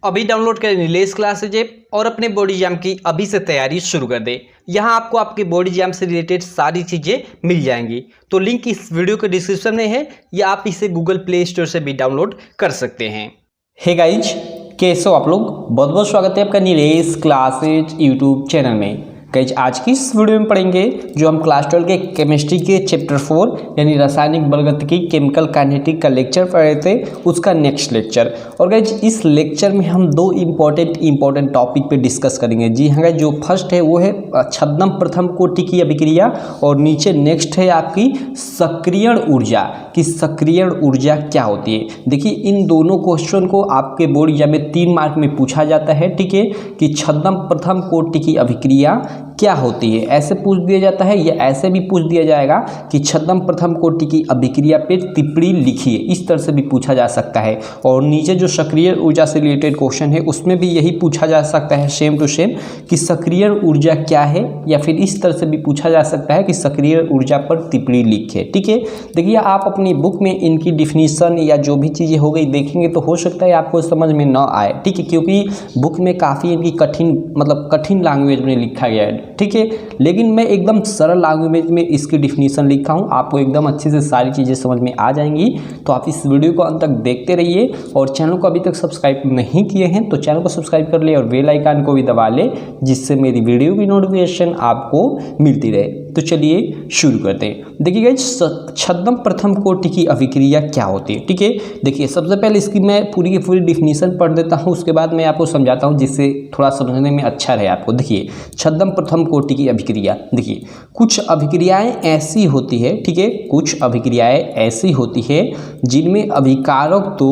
अभी डाउनलोड करें Nilesh classes app और अपने बोर्ड एग्जाम की अभी से तैयारी शुरू कर दें। यहाँ आपको आपके बोर्ड एग्जाम से रिलेटेड सारी चीज़ें मिल जाएंगी। तो लिंक इस वीडियो के डिस्क्रिप्शन में है या आप इसे गूगल प्ले स्टोर से भी डाउनलोड कर सकते हैं। हे गाइज, कैसे हो आप लोग। बहुत बहुत स्वागत है आपका नीलेश क्लासेज यूट्यूब चैनल में। गाइज, आज की इस वीडियो में पढ़ेंगे जो हम क्लास 12 के केमिस्ट्री के चैप्टर 4 यानी रासायनिक बलगतिकी केमिकल काइनेटिक का लेक्चर पढ़ रहे थे, उसका नेक्स्ट लेक्चर। और गाइज, इस लेक्चर में हम दो इम्पोर्टेंट टॉपिक पे डिस्कस करेंगे। जी हाँ गाइज, जो फर्स्ट है वो है छद्म प्रथम कोटि की अभिक्रिया और नीचे नेक्स्ट है आपकी सक्रियण ऊर्जा कि सक्रियण ऊर्जा क्या होती है। देखिए, इन दोनों क्वेश्चन को आपके बोर्ड एग्जाम में 3 मार्क में पूछा जाता है। ठीक है, कि छद्म प्रथम कोटि की अभिक्रिया क्या होती है, ऐसे पूछ दिया जाता है या ऐसे भी पूछ दिया जाएगा कि छद्म प्रथम कोटि की अभिक्रिया पे टिप्पणी लिखिए, इस तरह से भी पूछा जा सकता है। और नीचे जो सक्रिय ऊर्जा से रिलेटेड क्वेश्चन है उसमें भी यही पूछा जा सकता है सेम टू सेम कि सक्रिय ऊर्जा क्या है, या फिर इस तरह से भी पूछा जा सकता है कि सक्रिय ऊर्जा पर टिप्पणी लिखिए। ठीक है, देखिए आप अपनी बुक में इनकी डिफिनीशन या जो भी चीज़ें हो गई देखेंगे तो हो सकता है आपको समझ में न आए। ठीक है, क्योंकि बुक में काफ़ी इनकी कठिन लैंग्वेज में लिखा गया है। ठीक है, लेकिन मैं एकदम सरल लैंग्वेज में इसकी डिफिनीशन लिखा हूँ, आपको एकदम अच्छे से सारी चीज़ें समझ में आ जाएंगी। तो आप इस वीडियो को अंत तक देखते रहिए और चैनल को अभी तक सब्सक्राइब नहीं किए हैं तो चैनल को सब्सक्राइब कर ले और बेल आइकन को भी दबा ले, जिससे मेरी वीडियो की नोटिफिकेशन आपको मिलती रहे। तो चलिए शुरू करते हैं। देखिए गाइस, छद्म प्रथम कोटि की अभिक्रिया क्या होती है। ठीक है, देखिए सबसे पहले इसकी मैं पूरी की पूरी डिफिनीशन पढ़ देता हूँ, उसके बाद मैं आपको समझाता हूँ जिससे थोड़ा समझने में अच्छा रहे आपको। देखिए, छद्म प्रथम कोटि की अभिक्रिया, देखिए कुछ अभिक्रियाएं ऐसी होती है, ठीक है, कुछ अभिक्रियाएं ऐसी होती है जिनमें अभिकारक तो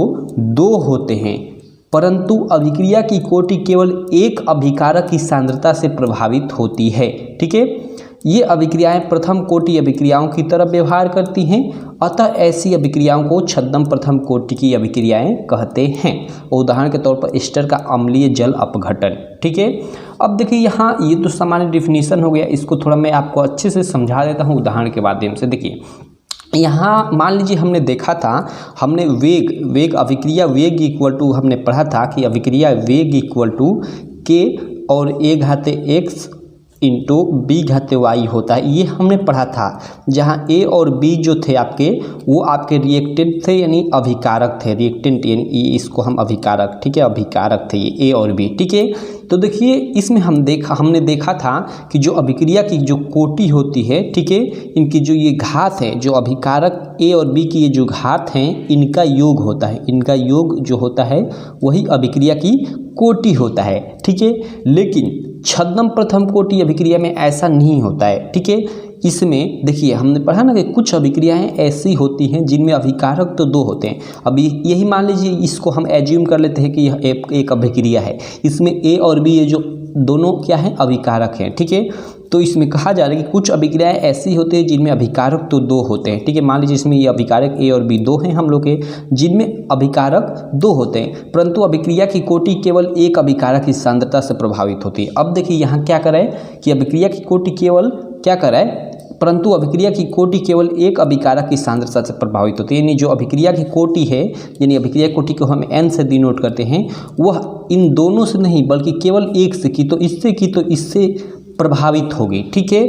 2 होते हैं परंतु अभिक्रिया की कोटि केवल एक अभिकारक की सांद्रता से प्रभावित होती है। ठीक है, ये अभिक्रियाएं प्रथम कोटि अभिक्रियाओं की तरह व्यवहार करती हैं, अतः ऐसी अभिक्रियाओं को छद्म प्रथम कोटि की अभिक्रियाएं कहते हैं। उदाहरण के तौर पर एस्टर का अम्लीय जल अपघटन। ठीक है, अब देखिए यहाँ ये तो सामान्य डिफिनीशन हो गया, इसको थोड़ा मैं आपको अच्छे से समझा देता हूँ उदाहरण के माध्यम से। देखिए यहाँ मान लीजिए हमने देखा था, हमने वेग अभिक्रिया वेग इक्वल टू हमने पढ़ा था कि अभिक्रिया वेग इक्वल टू के और a घाते x इंटू बी घाते वाई होता है, ये हमने पढ़ा था। जहाँ ए और बी जो थे आपके, वो आपके रिएक्टेंट थे यानी अभिकारक थे। रिएक्टेंट यानी इसको हम अभिकारक, ठीक है, अभिकारक थे ये ए और बी। ठीक है, तो देखिए इसमें हमने देखा था कि जो अभिक्रिया की जो कोटि होती है, ठीक है, इनकी जो ये घात है, जो अभिकारक ए और बी की ये जो घात हैं, इनका योग होता है। इनका योग जो होता है वही अभिक्रिया की कोटि होता है। ठीक है, लेकिन छद्म प्रथम कोटि अभिक्रिया में ऐसा नहीं होता है। ठीक है, इसमें देखिए हमने पढ़ा ना कि कुछ अभिक्रियाएं ऐसी होती हैं जिनमें अभिकारक तो 2 होते हैं। अभी यही मान लीजिए, इसको हम एज्यूम कर लेते हैं कि यह एक अभिक्रिया है, इसमें ए और बी ये जो दोनों क्या है, अभिकारक हैं। ठीक है, तो इसमें कहा जा रहा है कि कुछ अभिक्रियाएं ऐसी होती है जिनमें अभिकारक तो 2 होते हैं। ठीक है, मान लीजिए इसमें ये अभिकारक ए और बी 2 हैं हम लोग के, जिनमें अभिकारक 2 होते हैं परंतु अभिक्रिया की कोटि केवल एक अभिकारक की सांद्रता से प्रभावित होती है। अब देखिए यहाँ क्या कराए कि अभिक्रिया की कोटि केवल क्या कराए, परंतु अभिक्रिया की कोटि केवल एक अभिकारक की सांद्रता से प्रभावित होती है। यानी जो अभिक्रिया की कोटि है, यानी अभिक्रिया कोटि को हम n से डिनोट करते हैं, वह इन दोनों से नहीं बल्कि केवल एक से की तो इससे प्रभावित होगी। ठीक है,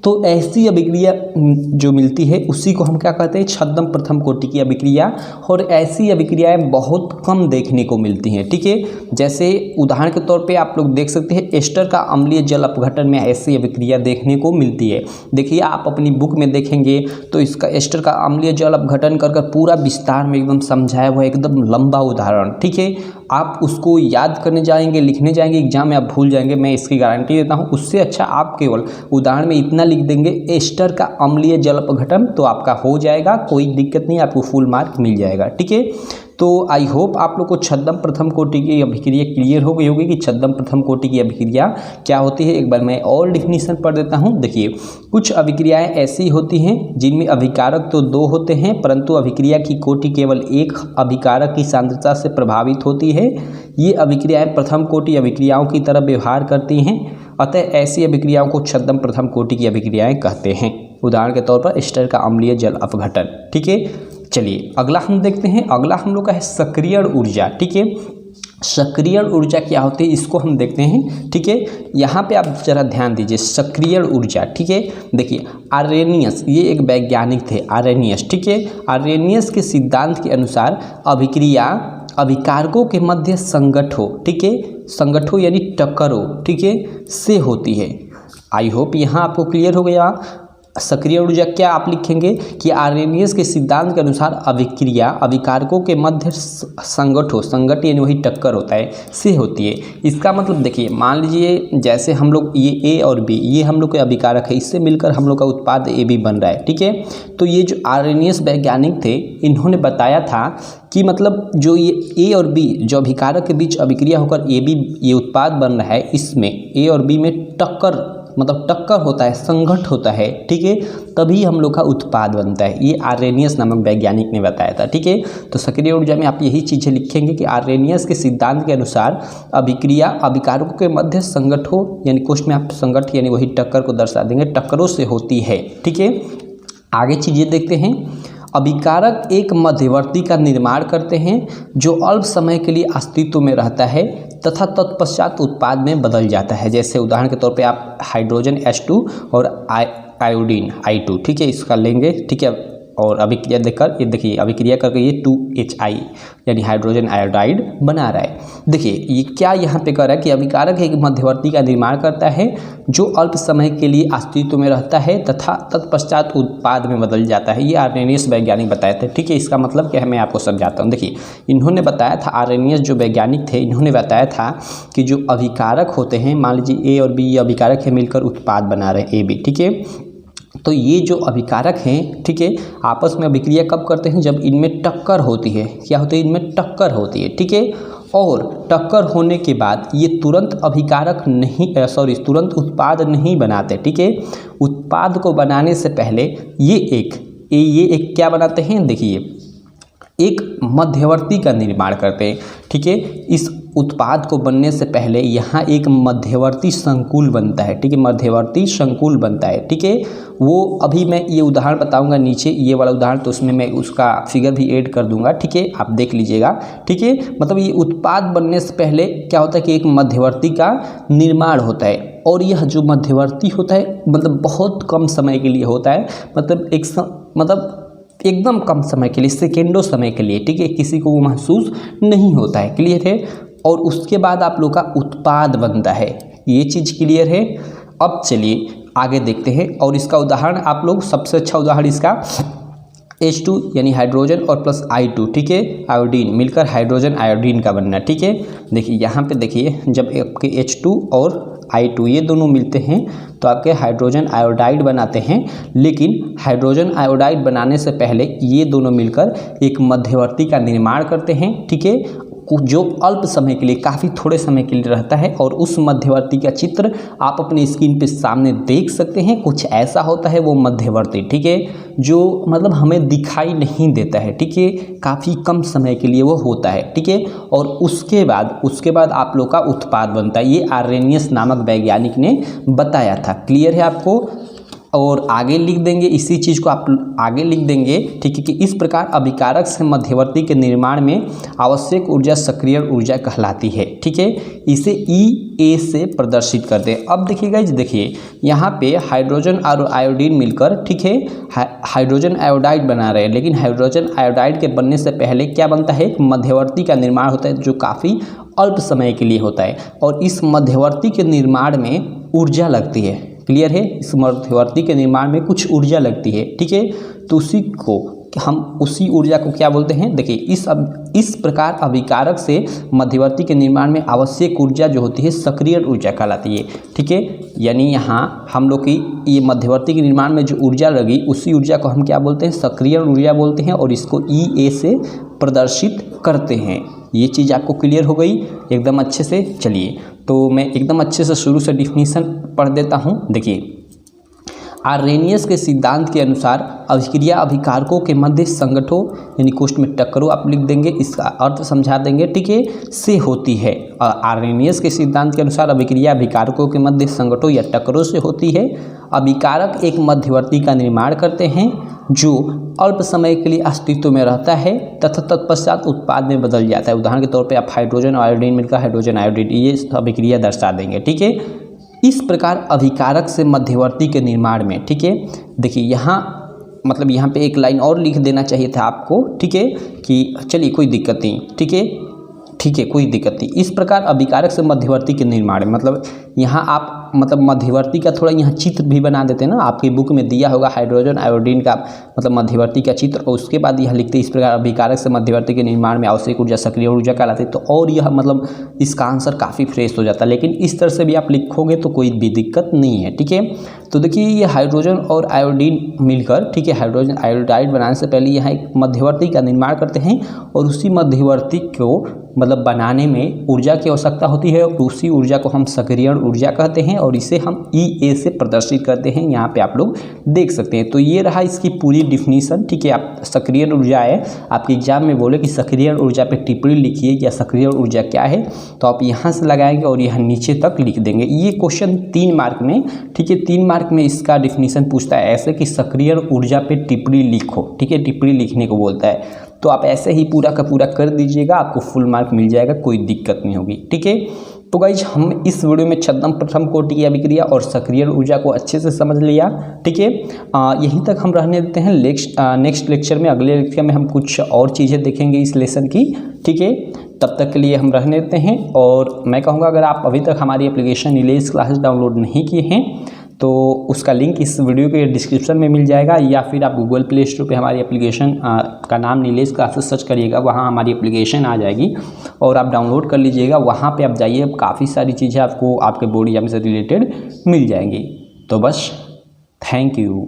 तो ऐसी अभिक्रिया जो मिलती है उसी को हम क्या कहते हैं, छद्म प्रथम कोटि की अभिक्रिया। और ऐसी अभिक्रियाएं बहुत कम देखने को मिलती हैं। ठीक है, जैसे उदाहरण के तौर पे आप लोग देख सकते हैं एस्टर का अम्लीय जल अपघटन में ऐसी अभिक्रिया देखने को मिलती है। देखिए आप अपनी बुक में देखेंगे तो इसका एस्टर का अम्लीय जल अपघटन कर पूरा विस्तार में एकदम समझाया हुआ, एकदम लंबा उदाहरण। ठीक है, आप उसको याद करने जाएंगे, लिखने जाएंगे, एग्जाम में आप भूल जाएंगे, मैं इसकी गारंटी देता हूँ। उससे अच्छा आप केवल उदाहरण में इतना लिख देंगे एस्टर का अम्लीय जल अपघटन, तो आपका हो जाएगा, कोई दिक्कत नहीं, आपको फुल मार्क मिल जाएगा। ठीक है, तो आई होप आप लोग को छद्म प्रथम कोटि की अभिक्रिया क्लियर हो गई होगी कि छद्म प्रथम कोटि की अभिक्रिया क्या होती है। एक बार मैं और डिफिनीशन पढ़ देता हूँ। देखिए, कुछ अभिक्रियाएं ऐसी होती हैं जिनमें अभिकारक तो 2 होते हैं परंतु अभिक्रिया की कोटि केवल एक अभिकारक की सांद्रता से प्रभावित होती है। ये अभिक्रियाएं प्रथम कोटि अभिक्रियाओं की तरह व्यवहार करती हैं, अतः ऐसी अभिक्रियाओं को छद्म प्रथम कोटि की अभिक्रियाएं कहते हैं। उदाहरण के तौर पर एस्टर का अम्लीय जल अपघटन। ठीक है, चलिए अगला हम देखते हैं। अगला हम लोग का है सक्रियण ऊर्जा। ठीक है, सक्रिय ऊर्जा क्या होती है इसको हम देखते हैं। ठीक है, यहाँ पे आप जरा ध्यान दीजिए, सक्रिय ऊर्जा। ठीक है, देखिए आर्रेनियस, ये एक वैज्ञानिक थे आर्रेनियस। ठीक है, आर्रेनियस के सिद्धांत के अनुसार अभिक्रिया अभिकारकों के मध्य संगठ हो, ठीक है, संगठ हो यानी टक्कर हो, ठीक है, से होती है। आई होप यहाँ आपको क्लियर हो गया। सक्रिय ऊर्जा क्या आप लिखेंगे कि आर्रेनियस के सिद्धांत के अनुसार अभिक्रिया अभिकारकों के मध्य संगठ हो, संगठ यानी वही टक्कर होता है, से होती है। इसका मतलब देखिए, मान लीजिए जैसे हम लोग ये ए और बी, ये हम लोग के अभिकारक है, इससे मिलकर हम लोग का उत्पाद ए बी बन रहा है। ठीक है, तो ये जो आर्रेनियस वैज्ञानिक थे, इन्होंने बताया था कि मतलब जो ये ए और बी जो अभिकारक के बीच अभिक्रिया होकर ए बी ये उत्पाद बन रहा है, इसमें ए और बी में टक्कर मतलब टक्कर होता है, संघट होता है। ठीक है, तभी हम लोग का उत्पाद बनता है। ये आर्रेनियस नामक वैज्ञानिक ने बताया था। ठीक है, तो सक्रिय ऊर्जा में आप यही चीज़ें लिखेंगे कि आर्रेनियस के सिद्धांत के अनुसार अभिक्रिया अभिकारकों के मध्य संगठ हो, यानी क्वेश्चन में आप संगठ यानी वही टक्कर को दर्शा देंगे, टक्करों से होती है। ठीक है, आगे चीज़ें देखते हैं। अभिकारक एक मध्यवर्ती का निर्माण करते हैं जो अल्प समय के लिए अस्तित्व में रहता है तथा तत्पश्चात उत्पाद में बदल जाता है। जैसे उदाहरण के तौर पे आप हाइड्रोजन H2 और आयोडीन I2, ठीक है, इसका लेंगे। ठीक है, और अभिक्रिया देखकर ये देखिए अभिक्रिया करके ये 2HI यानी हाइड्रोजन आयोडाइड बना रहा है। देखिए ये क्या यहाँ पे कर रहा है कि अभिकारक एक मध्यवर्ती का निर्माण करता है जो अल्प समय के लिए अस्तित्व में रहता है तथा तत्पश्चात उत्पाद में बदल जाता है। ये आर्रेनियस वैज्ञानिक बताए थे। ठीक है, इसका मतलब क्या है मैं आपको समझाता हूँ। देखिए इन्होंने बताया था, आर्रेनियस जो वैज्ञानिक थे, इन्होंने बताया था कि जो अभिकारक होते हैं, मान लीजिए ए और बी, ये अभिकारक है, मिलकर उत्पाद बना रहे हैं AB। ठीक है, तो ये जो अभिकारक हैं, ठीक है, आपस में अभिक्रिया कब करते हैं? जब इनमें टक्कर होती है। क्या होती है? इनमें टक्कर होती है। ठीक है, और टक्कर होने के बाद ये तुरंत अभिकारक नहीं तुरंत उत्पाद नहीं बनाते। ठीक है, उत्पाद को बनाने से पहले ये एक क्या बनाते हैं? देखिए एक मध्यवर्ती का निर्माण करते हैं। ठीक है, इस उत्पाद को बनने से पहले यहाँ एक मध्यवर्ती संकुल बनता है। ठीक है, मध्यवर्ती संकुल बनता है। ठीक है, वो अभी मैं ये उदाहरण बताऊंगा नीचे, ये वाला उदाहरण, तो उसमें मैं उसका फिगर भी ऐड कर दूंगा। ठीक है, आप देख लीजिएगा। ठीक है, मतलब ये उत्पाद बनने से पहले क्या होता है कि एक मध्यवर्ती का निर्माण होता है, और यह जो मध्यवर्ती होता है मतलब बहुत कम समय के लिए होता है, मतलब एकदम कम समय के लिए, सेकेंडों समय के लिए। ठीक है, किसी को वो महसूस नहीं होता है। क्लियर है? और उसके बाद आप लोग का उत्पाद बनता है। ये चीज़ क्लियर है? अब चलिए आगे देखते हैं, और इसका उदाहरण आप लोग, सबसे अच्छा उदाहरण इसका H2 यानी हाइड्रोजन और प्लस I2, ठीक है, आयोडीन, मिलकर हाइड्रोजन आयोडीन का बनना। ठीक है, देखिए यहाँ पे देखिए, जब आपके H2 और I2 ये दोनों मिलते हैं तो आपके हाइड्रोजन आयोडाइड बनाते हैं। लेकिन हाइड्रोजन आयोडाइड बनाने से पहले ये दोनों मिलकर एक मध्यवर्ती का निर्माण करते हैं। ठीक है, जो अल्प समय के लिए, काफ़ी थोड़े समय के लिए रहता है, और उस मध्यवर्ती का चित्र आप अपने स्क्रीन पे सामने देख सकते हैं। कुछ ऐसा होता है वो मध्यवर्ती। ठीक है, जो मतलब हमें दिखाई नहीं देता है। ठीक है, काफ़ी कम समय के लिए वो होता है। ठीक है, और उसके बाद आप लोग का उत्पाद बनता है। ये आर्रेनियस नामक वैज्ञानिक ने बताया था। क्लियर है आपको? और आगे लिख देंगे, इसी चीज़ को आप आगे लिख देंगे। ठीक है, कि इस प्रकार अभिकारक से मध्यवर्ती के निर्माण में आवश्यक ऊर्जा सक्रिय ऊर्जा कहलाती है। ठीक है, इसे EA से प्रदर्शित करते हैं। अब देखिएगा, देखिए यहाँ पे हाइड्रोजन और आयोडीन मिलकर, ठीक है, हाइड्रोजन आयोडाइड बना रहे हैं। लेकिन हाइड्रोजन आयोडाइड के बनने से पहले क्या बनता है? एक मध्यवर्ती का निर्माण होता है जो काफ़ी अल्प समय के लिए होता है, और इस मध्यवर्ती के निर्माण में ऊर्जा लगती है। क्लियर है? इस मध्यवर्ती के निर्माण में कुछ ऊर्जा लगती है। ठीक है, तो उसी ऊर्जा को क्या बोलते हैं? देखिए इस प्रकार अभिकारक से मध्यवर्ती के निर्माण में आवश्यक ऊर्जा जो होती है सक्रिय ऊर्जा कहलाती है। ठीक है, यानी यहाँ हम लोग की ये मध्यवर्ती के निर्माण में जो ऊर्जा लगी, उसी ऊर्जा को हम क्या बोलते हैं? सक्रिय ऊर्जा बोलते हैं, और इसको EA से प्रदर्शित करते हैं। ये चीज़ आपको क्लियर हो गई एकदम अच्छे से? चलिए, तो मैं एकदम अच्छे से शुरू से डिफिनीशन पढ़ देता हूँ। देखिए, आर्रेनियस के सिद्धांत के अनुसार अभिक्रिया अभिकारकों के मध्य संगठों यानी कोष्ठ में टक्करों आप लिख देंगे, इसका अर्थ समझा देंगे, ठीक है, से होती है। आर्रेनियस के सिद्धांत के अनुसार अभिक्रिया अभिकारकों के मध्य संगठों या टक्करों से होती है। अभिकारक एक मध्यवर्ती का निर्माण करते हैं जो अल्प समय के लिए अस्तित्व में रहता है तथा तत्पश्चात उत्पाद में बदल जाता है। उदाहरण के तौर पे आप हाइड्रोजन और आयोडीन मिलकर हाइड्रोजन आयोडीन, ये अभिक्रिया दर्शा देंगे, ठीक है। इस प्रकार अभिकारक से मध्यवर्ती के निर्माण में, ठीक है, देखिए यहाँ मतलब यहाँ पे एक लाइन और लिख देना चाहिए था आपको, ठीक है, कि चलिए कोई दिक्कत नहीं, ठीक है, ठीक है, कोई दिक्कत नहीं। इस प्रकार अभिकारक से मध्यवर्ती के निर्माण में मतलब यहाँ आप मतलब मध्यवर्ती का थोड़ा यहाँ चित्र भी बना देते हैं ना, आपकी बुक में दिया होगा हाइड्रोजन आयोडीन का मतलब मध्यवर्ती का चित्र, और उसके बाद यह लिखते हैं इस प्रकार अभिकारक से मध्यवर्ती के निर्माण में आवश्यक ऊर्जा सक्रिय ऊर्जा कहलाती है। तो और यह मतलब इसका आंसर काफ़ी फ्रेश हो जाता है, लेकिन इस तरह से भी आप लिखोगे तो कोई भी दिक्कत नहीं है, ठीक है। तो देखिए ये हाइड्रोजन और आयोडीन मिलकर, ठीक है, हाइड्रोजन आयोडाइड बनाने से पहले यहाँ एक मध्यवर्ती का निर्माण करते हैं और उसी मध्यवर्ती को मतलब बनाने में ऊर्जा की आवश्यकता होती है और उसी ऊर्जा को हम सक्रियण ऊर्जा कहते हैं और इसे हम EA से प्रदर्शित करते हैं। यहाँ पे आप लोग देख सकते हैं। तो ये रहा इसकी पूरी डिफिनीशन, ठीक है। आप सक्रियण ऊर्जा है, आपके एग्जाम में बोले कि सक्रियण ऊर्जा पे टिप्पणी लिखिए या सक्रियण ऊर्जा क्या है, तो आप यहाँ से लगाएंगे और यहाँ नीचे तक लिख देंगे। ये क्वेश्चन 3 मार्क में, ठीक है, 3 मार्क में इसका डिफिनीशन पूछता है ऐसे कि सक्रियण ऊर्जा पे टिप्पणी लिखो, ठीक है, टिप्पणी लिखने को बोलता है। तो आप ऐसे ही पूरा का पूरा कर दीजिएगा, आपको फुल मार्क मिल जाएगा, कोई दिक्कत नहीं होगी, ठीक है। तो गाइज हम इस वीडियो में छद्म प्रथम कोटि की अभिक्रिया और सक्रियण ऊर्जा को अच्छे से समझ लिया, ठीक है। यहीं तक हम रहने देते हैं। नेक्स्ट लेक्चर में, अगले लेक्चर में हम कुछ और चीज़ें देखेंगे इस लेसन की, ठीक है। तब तक के लिए हम रहने देते हैं। और मैं कहूँगा अगर आप अभी तक हमारी एप्लीकेशन निलेश क्लासेस डाउनलोड नहीं किए हैं तो उसका लिंक इस वीडियो के डिस्क्रिप्शन में मिल जाएगा, या फिर आप गूगल प्ले स्टोर पे हमारी एप्लीकेशन का नाम निलेश क्लासेस सर्च करिएगा, वहाँ हमारी एप्लीकेशन आ जाएगी और आप डाउनलोड कर लीजिएगा। वहाँ पे आप जाइए, काफ़ी सारी चीज़ें आपको आपके बोर्ड एग्जाम से रिलेटेड मिल जाएंगी। तो बस थैंक यू।